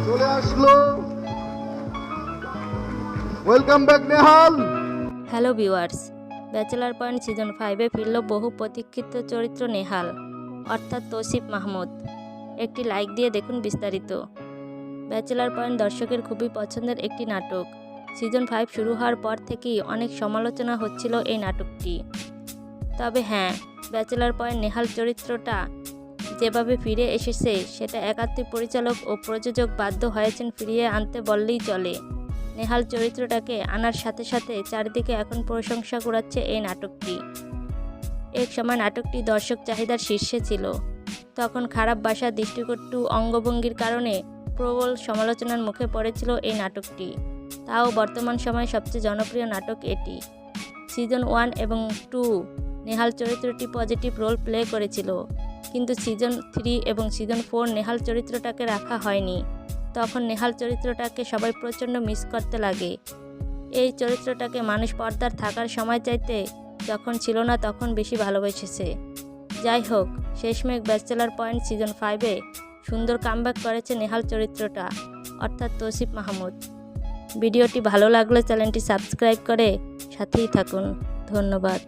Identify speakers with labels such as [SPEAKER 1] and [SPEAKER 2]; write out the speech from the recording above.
[SPEAKER 1] চলে আসলো। Welcome back Nehal.
[SPEAKER 2] Hello viewers, bachelor point season 5-এ ফিরল বহু প্রতীক্ষিত চরিত্র নেহাল অর্থাৎ তৌসিফ মাহমুদ। একটি লাইক দিয়ে দেখুন বিস্তারিত। ব্যাচেলার পয়েন্ট দর্শকের খুবই পছন্দের একটি নাটক। সিজন 5 শুরু হওয়ার পর থেকেই অনেক সমালোচনা হচ্ছিল এই নাটকটি। তবে হ্যাঁ, ব্যাচেলার পয়েন্ট নেহাল চরিত্রটা যেভাবে ফিরে এসেছে সেটা একাত্তর পরিচালক ও প্রযোজক বাধ্য হয়েছেন ফিরিয়ে আনতে বললেই চলে। নেহাল চরিত্রটাকে আনার সাথে সাথে চারিদিকে এখন প্রশংসা কুড়াচ্ছে এই নাটকটি। এক সময় নাটকটি দর্শক চাহিদার শীর্ষে ছিল। তখন খারাপ ভাষা, দৃষ্টিকটু অঙ্গভঙ্গির কারণে প্রবল সমালোচনার মুখে পড়েছিল এই নাটকটি। তাও বর্তমান সময়ে সবচেয়ে জনপ্রিয় নাটক এটি। সিজন 1 এবং 2 নেহাল চরিত্রটি পজিটিভ রোল প্লে করেছিল, কিন্তু সিজন 3 এবং সিজন 4 নেহাল চরিত্রটাকে রাখা হয়নি। তখন নেহাল চরিত্রটাকে সবাই প্রচণ্ড মিস করতে লাগে। এই চরিত্রটাকে মানুষ পর্দার থাকার সময় চাইতে যখন ছিল না তখন বেশি ভালোবেসেছে। যাই হোক, শেষমেশ ব্যাচেলার পয়েন্ট সিজন 5-এ সুন্দর কামব্যাক করেছে নেহাল চরিত্রটা অর্থাৎ তৌসিফ মাহমুদ। ভিডিওটি ভালো লাগলে চ্যানেলটি সাবস্ক্রাইব করে সাথেই থাকুন। ধন্যবাদ।